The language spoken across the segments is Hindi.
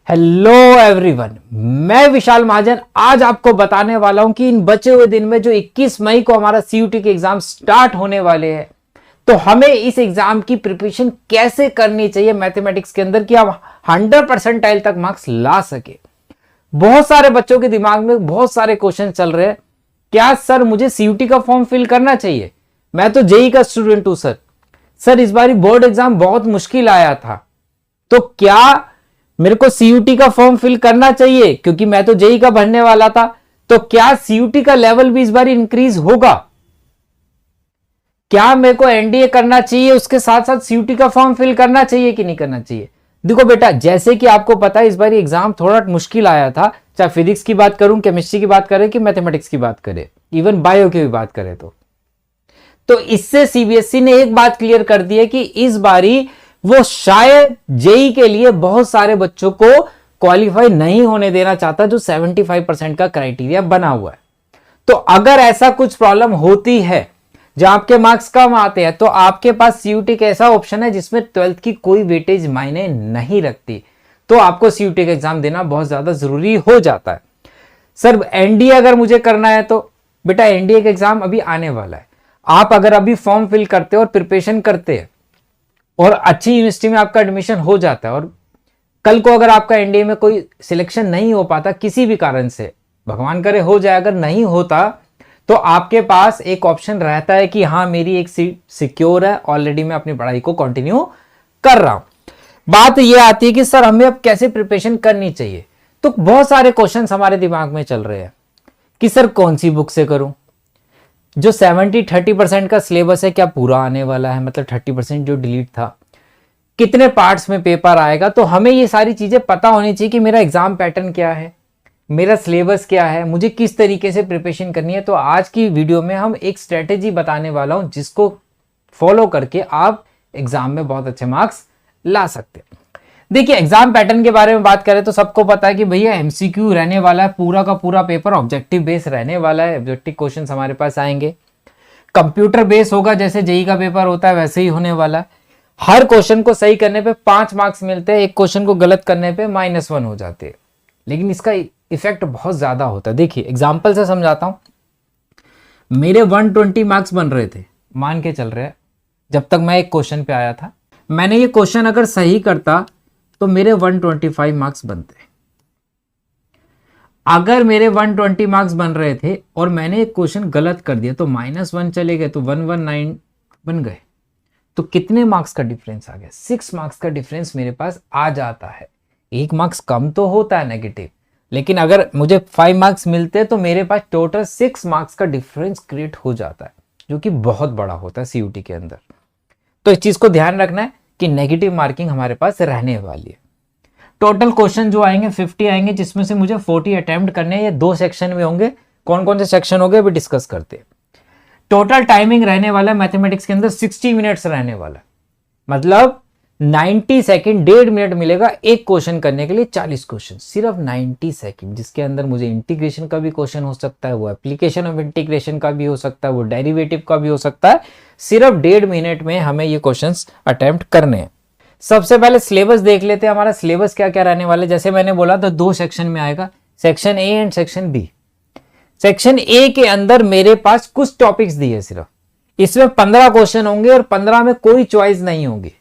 हेलो एवरीवन, मैं विशाल महाजन आज आपको बताने वाला हूं कि इन बचे हुए दिन में जो 21 मई को हमारा सीयूटी के एग्जाम स्टार्ट होने वाले हैं, तो हमें इस एग्जाम की प्रिपरेशन कैसे करनी चाहिए मैथमेटिक्स के अंदर कि आप 100% तक मार्क्स ला सके। बहुत सारे बच्चों के दिमाग में बहुत सारे क्वेश्चन चल रहे हैं। क्या सर मुझे सीयूटी का फॉर्म फिल करना चाहिए? मैं तो जेई का स्टूडेंट हूं सर इस बार बोर्ड एग्जाम बहुत मुश्किल आया था, तो क्या मेरे को सीयूटी का फॉर्म फिल करना चाहिए? क्योंकि मैं तो जेई का भरने वाला था, तो क्या सीयूटी का लेवल भी इस बार इंक्रीज होगा? क्या मेरे को एनडीए करना चाहिए, उसके साथ साथ सीयूटी का फॉर्म फिल करना चाहिए कि नहीं करना चाहिए? देखो बेटा, जैसे कि आपको पता है इस बार एग्जाम थोड़ा मुश्किल आया था, चाहे फिजिक्स की बात करूं, केमिस्ट्री की बात करें कि मैथमेटिक्स की बात करें, इवन बायो की भी बात करें, तो इससे सीबीएसई ने एक बात क्लियर कर दी है कि इस बारी वो शायद जेई के लिए बहुत सारे बच्चों को क्वालिफाई नहीं होने देना चाहता, जो 75% का क्राइटेरिया बना हुआ है। तो अगर ऐसा कुछ प्रॉब्लम होती है जहां आपके मार्क्स कम आते हैं, तो आपके पास सीयूटी का ऐसा ऑप्शन है जिसमें 12th की कोई वेटेज मायने नहीं रखती, तो आपको सीयूटी का एग्जाम देना बहुत ज्यादा जरूरी हो जाता है। सर एनडीए अगर मुझे करना है, तो बेटा एनडीए का एग्जाम अभी आने वाला है। आप अगर अभी फॉर्म फिल करते हो और प्रिपरेशन करते हैं और अच्छी यूनिवर्सिटी में आपका एडमिशन हो जाता है, और कल को अगर आपका एनडीए में कोई सिलेक्शन नहीं हो पाता किसी भी कारण से, भगवान करे हो जाए, अगर नहीं होता तो आपके पास एक ऑप्शन रहता है कि हाँ मेरी एक सीट सिक्योर है, ऑलरेडी मैं अपनी पढ़ाई को कंटिन्यू कर रहा हूं। बात यह आती है कि सर हमें अब कैसे प्रिपरेशन करनी चाहिए, तो बहुत सारे क्वेश्चंस हमारे दिमाग में चल रहे हैं कि सर कौन सी बुक से करूं, जो 30% का सिलेबस है क्या पूरा आने वाला है, मतलब 30% जो डिलीट था, कितने पार्ट्स में पेपर आएगा। तो हमें ये सारी चीजें पता होनी चाहिए कि मेरा एग्जाम पैटर्न क्या है, मेरा सिलेबस क्या है, मुझे किस तरीके से प्रिपरेशन करनी है। तो आज की वीडियो में हम एक स्ट्रेटेजी बताने वाला हूं जिसको फॉलो करके आप एग्जाम में बहुत अच्छे मार्क्स ला सकते हैं। देखिए, एग्जाम पैटर्न के बारे में बात करें तो सबको पता है कि भैया एमसीक्यू रहने वाला है, पूरा का पूरा पेपर ऑब्जेक्टिव बेस रहने वाला है, ऑब्जेक्टिव क्वेश्चंस हमारे पास आएंगे, कंप्यूटर बेस होगा, जैसे जेई का पेपर होता है वैसे ही होने वाला है। हर क्वेश्चन को सही करने पे 5 मार्क्स मिलते हैं, एक क्वेश्चन को गलत करने पे -1 हो जाते हैं, लेकिन इसका इफेक्ट बहुत ज्यादा होता है। देखिए एग्जाम्पल से समझाता हूं। मेरे 120 मार्क्स बन रहे थे, मान के चल रहे हैं, जब तक मैं एक क्वेश्चन पे आया था। मैंने ये क्वेश्चन अगर सही करता तो मेरे 125 मार्क्स बनते। अगर मेरे 120 मार्क्स बन रहे थे और मैंने एक क्वेश्चन गलत कर दिया तो -1 चले गए, तो 119 बन गए। तो कितने मार्क्स का डिफरेंस आ गया? 6 मार्क्स का डिफरेंस मेरे पास आ जाता है। 1 मार्क्स कम तो होता है नेगेटिव, लेकिन अगर मुझे 5 मार्क्स मिलते तो मेरे पास टोटल 6 मार्क्स का डिफरेंस क्रिएट हो जाता है, जो कि बहुत बड़ा होता है सीयूटी के अंदर। तो इस चीज को ध्यान रखना है कि नेगेटिव मार्किंग हमारे पास रहने वाली है। टोटल क्वेश्चन जो आएंगे 50 आएंगे, जिसमें से मुझे 40 अटेम्प्ट करने हैं। ये 2 सेक्शन में होंगे। कौन कौन से सेक्शन होंगे अभी डिस्कस करते हैं। टोटल टाइमिंग रहने वाला है मैथमेटिक्स के अंदर 60 मिनट्स रहने वाला है, मतलब 90 सेकेंड, 1.5 मिनट मिलेगा एक क्वेश्चन करने के लिए। 40 क्वेश्चन, सिर्फ 90 सेकेंड, जिसके अंदर मुझे इंटीग्रेशन का भी क्वेश्चन हो सकता है, वो एप्लीकेशन ऑफ इंटीग्रेशन का भी हो सकता है, वो डेरिवेटिव का भी हो सकता है। सिर्फ 1.5 मिनट में हमें ये क्वेश्चन अटेम्प्ट करने हैं। सबसे पहले सिलेबस देख लेते हैं, हमारा सिलेबस क्या क्या रहने वाला है। जैसे मैंने बोला तो 2 सेक्शन में आएगा, section A and section B. Section A के अंदर मेरे पास कुछ टॉपिक्स दिए, सिर्फ इसमें 15 क्वेश्चन होंगे और 15 में कोई चॉइस नहीं होगी।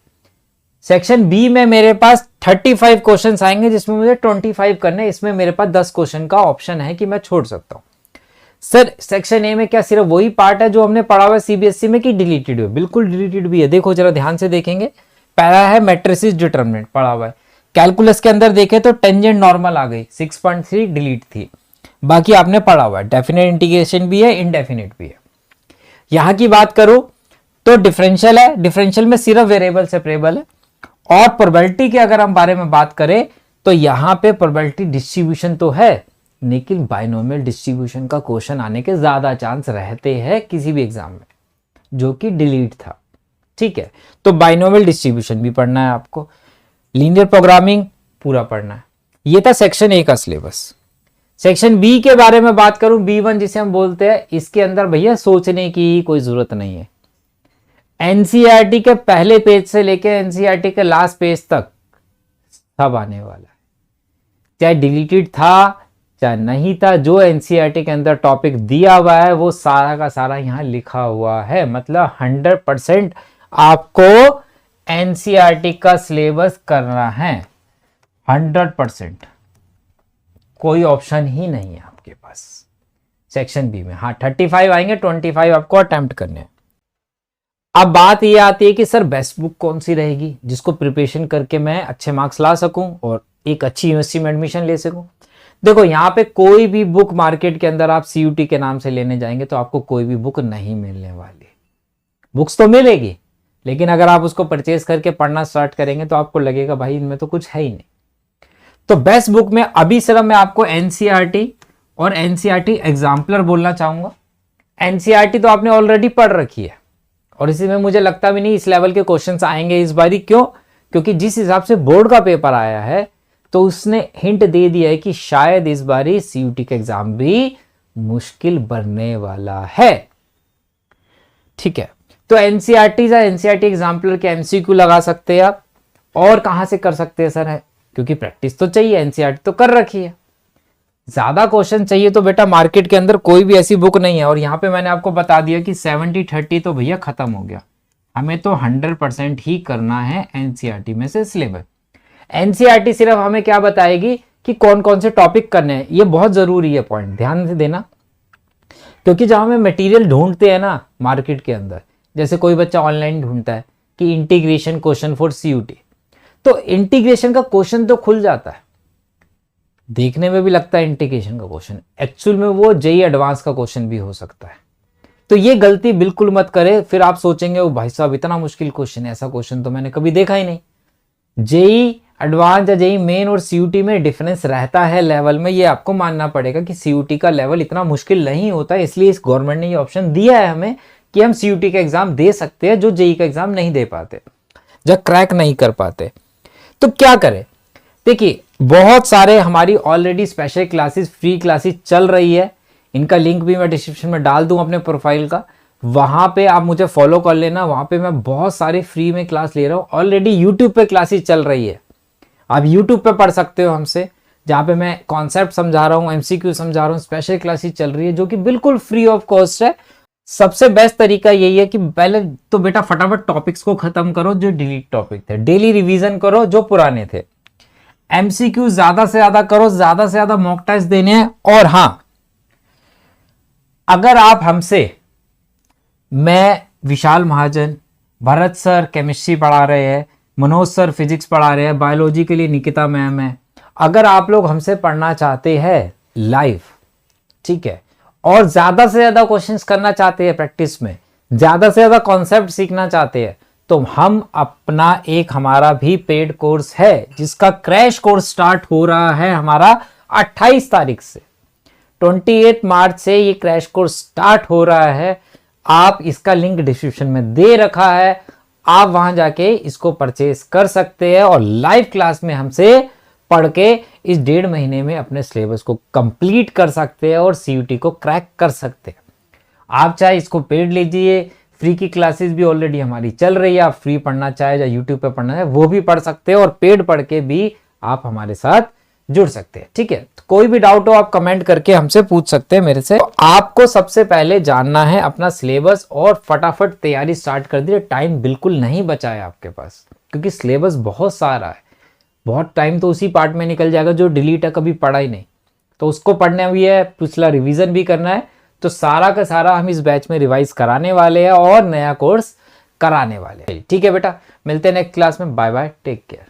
सेक्शन बी में मेरे पास 35 क्वेश्चंस आएंगे, जिसमें मुझे 25 करने। इसमें मेरे पास 10 क्वेश्चन का ऑप्शन है कि मैं छोड़ सकता हूं। सर सेक्शन ए में क्या सिर्फ वही पार्ट है जो हमने पढ़ा हुआ है सीबीएसई में कि डिलीटेड है? बिल्कुल डिलीटेड भी है। देखो जरा ध्यान से देखेंगे, पहला है मैट्रिसेस डिटरमिनेंट पढ़ा हुआ है। कैलकुलस के अंदर देखे तो टेंजेंट नॉर्मल आ गई, 6.3 डिलीट थी, बाकी आपने पढ़ा हुआ है। डेफिनेट इंटीग्रेशन भी है, इनडेफिनेट भी है। यहां की बात करो तो डिफरेंशियल है, डिफरेंशियल में सिर्फ वेरिएबल सेपरेबल है। और प्रोबेबिलिटी के अगर हम बारे में बात करें तो यहां पे प्रोबेबिलिटी डिस्ट्रीब्यूशन तो है, लेकिन बाइनोमियल डिस्ट्रीब्यूशन का क्वेश्चन आने के ज्यादा चांस रहते हैं किसी भी एग्जाम में, जो कि डिलीट था। ठीक है, तो बाइनोमियल डिस्ट्रीब्यूशन भी पढ़ना है आपको, लीनियर प्रोग्रामिंग पूरा पढ़ना है। ये था सेक्शन ए का सिलेबस। सेक्शन बी के बारे में बात करूं, B1 जिसे हम बोलते हैं, इसके अंदर भैया सोचने की कोई जरूरत नहीं है। एनसीईआरटी के पहले पेज से लेके एनसीईआरटी के लास्ट पेज तक सब आने वाला है। चाहे डिलीटेड था चाहे नहीं था, जो एनसीईआरटी के अंदर टॉपिक दिया हुआ है वो सारा का सारा यहाँ लिखा हुआ है। मतलब 100% आपको एनसीईआरटी का सिलेबस करना है, 100%, कोई ऑप्शन ही नहीं है आपके पास सेक्शन बी में। हाँ 35 आएंगे, 25 आपको अटेम्प्ट करने हैं। अब बात ये आती है कि सर बेस्ट बुक कौन सी रहेगी जिसको प्रिपरेशन करके मैं अच्छे मार्क्स ला सकूं और एक अच्छी यूनिवर्सिटी में एडमिशन ले सकूं। देखो यहाँ पे कोई भी बुक मार्केट के अंदर आप सीयूटी के नाम से लेने जाएंगे तो आपको कोई भी बुक नहीं मिलने वाली। बुक्स तो मिलेगी, लेकिन अगर आप उसको परचेज करके पढ़ना स्टार्ट करेंगे तो आपको लगेगा भाई इनमें तो कुछ है ही नहीं। तो बेस्ट बुक में अभी सिर्फ मैं आपको एनसीईआरटी और एनसीईआरटी एग्जाम्पलर बोलना चाहूंगा। एनसीईआरटी तो आपने ऑलरेडी पढ़ रखी है और इसी में मुझे लगता भी नहीं इस लेवल के क्वेश्चंस आएंगे इस बारी। क्यों? क्योंकि जिस हिसाब से बोर्ड का पेपर आया है तो उसने हिंट दे दिया है कि शायद इस बारी सीयूटी का एग्जाम भी मुश्किल बनने वाला है। ठीक है, तो एनसीईआरटी या एनसीईआरटी एग्जाम्पलर के एमसीक्यू लगा सकते हैं आप। और कहां से कर सकते हैं सर? है क्योंकि प्रैक्टिस तो चाहिए, एनसीईआरटी तो कर रखी है। ज्यादा क्वेश्चन चाहिए तो बेटा मार्केट के अंदर कोई भी ऐसी बुक नहीं है। और यहाँ पे मैंने आपको बता दिया कि 70-30 तो भैया खत्म हो गया, हमें तो 100% ही करना है एनसीईआरटी में से सिलेबस। एनसीईआरटी सिर्फ हमें क्या बताएगी कि कौन कौन से टॉपिक करने हैं। ये बहुत जरूरी है, पॉइंट ध्यान से देना, क्योंकि जहां हमें मटेरियल ढूंढते हैं ना मार्केट के अंदर, जैसे कोई बच्चा ऑनलाइन ढूंढता है कि इंटीग्रेशन क्वेश्चन फॉर सीयूटी, तो इंटीग्रेशन का क्वेश्चन तो खुल जाता है, देखने में भी लगता है इंटीग्रेशन का क्वेश्चन, एक्चुअल में वो जेई एडवांस का क्वेश्चन भी हो सकता है। तो ये गलती बिल्कुल मत करे, फिर आप सोचेंगे ओ भाई साहब इतना मुश्किल क्वेश्चन है, ऐसा क्वेश्चन तो मैंने कभी देखा ही नहीं। जेई एडवांस या जेई मेन और सीयूटी में डिफरेंस रहता है लेवल में, ये आपको मानना पड़ेगा कि सीयूटी का लेवल इतना मुश्किल नहीं होता है। इसलिए इस गवर्नमेंट ने ये ऑप्शन दिया है हमें कि हम सीयूटी का एग्जाम दे सकते हैं जो जेई का एग्जाम नहीं दे पाते, जब क्रैक नहीं कर पाते। तो क्या करें? देखिए बहुत सारे हमारी already special classes, free classes चल रही है, इनका लिंक भी मैं डिस्क्रिप्शन में डाल दूं अपने प्रोफाइल का, वहां पे आप मुझे फॉलो कर लेना। वहां पे मैं बहुत सारे फ्री में क्लास ले रहा हूं। ऑलरेडी यूट्यूब पे क्लासेस चल रही है, आप यूट्यूब पे पढ़ सकते हो हमसे, जहां पे मैं कॉन्सेप्ट समझा रहा हूं, एमसीक्यू समझा रहा हूं, स्पेशल क्लासेस चल रही है जो कि बिल्कुल फ्री ऑफ कॉस्ट है। सबसे बेस्ट तरीका यही है कि पहले तो बेटा फटाफट टॉपिक्स को खत्म करो जो डिलीट टॉपिक थे, डेली रिवीजन करो जो पुराने थे, एमसीक्यू ज्यादा से ज्यादा करो, ज्यादा से ज्यादा मॉक टेस्ट देने हैं। और हां, अगर आप हमसे, मैं विशाल महाजन, भरत सर केमिस्ट्री पढ़ा रहे हैं, मनोज सर फिजिक्स पढ़ा रहे हैं, बायोलॉजी के लिए निकिता मैम है, अगर आप लोग हमसे पढ़ना चाहते हैं लाइव, ठीक है, और ज्यादा से ज्यादा क्वेश्चंस करना चाहते हैं प्रैक्टिस में, ज्यादा से ज्यादा कॉन्सेप्ट सीखना चाहते हैं, तो हम अपना एक हमारा भी पेड कोर्स है जिसका क्रैश कोर्स स्टार्ट हो रहा है हमारा 28 तारीख से, 28 मार्च से ये क्रैश कोर्स स्टार्ट हो रहा है। आप इसका लिंक डिस्क्रिप्शन में दे रखा है, आप वहां जाके इसको परचेज कर सकते हैं और लाइव क्लास में हमसे पढ़ के इस 1.5 महीने में अपने सिलेबस को कंप्लीट कर सकते हैं और सीयूटी को क्रैक कर सकते हैं। आप चाहे इसको पेड लीजिए, फ्री की क्लासेस भी ऑलरेडी हमारी चल रही है, आप फ्री पढ़ना चाहे या यूट्यूब पे पढ़ना है वो भी पढ़ सकते हैं, और पेड पढ़ के भी आप हमारे साथ जुड़ सकते हैं। ठीक है, तो कोई भी डाउट हो आप कमेंट करके हमसे पूछ सकते हैं मेरे से। तो आपको सबसे पहले जानना है अपना सिलेबस और फटाफट तैयारी स्टार्ट कर दीजिए, टाइम बिल्कुल नहीं बचा है आपके पास, क्योंकि सिलेबस बहुत सारा है, बहुत टाइम तो उसी पार्ट में निकल जाएगा जो डिलीट है, कभी पढ़ा ही नहीं, तो उसको पढ़ना भी है, पिछला रिवीजन भी करना है। तो सारा का सारा हम इस बैच में रिवाइज कराने वाले हैं और नया कोर्स कराने वाले हैं। ठीक है बेटा, मिलते हैं नेक्स्ट क्लास में, बाय बाय, टेक केयर।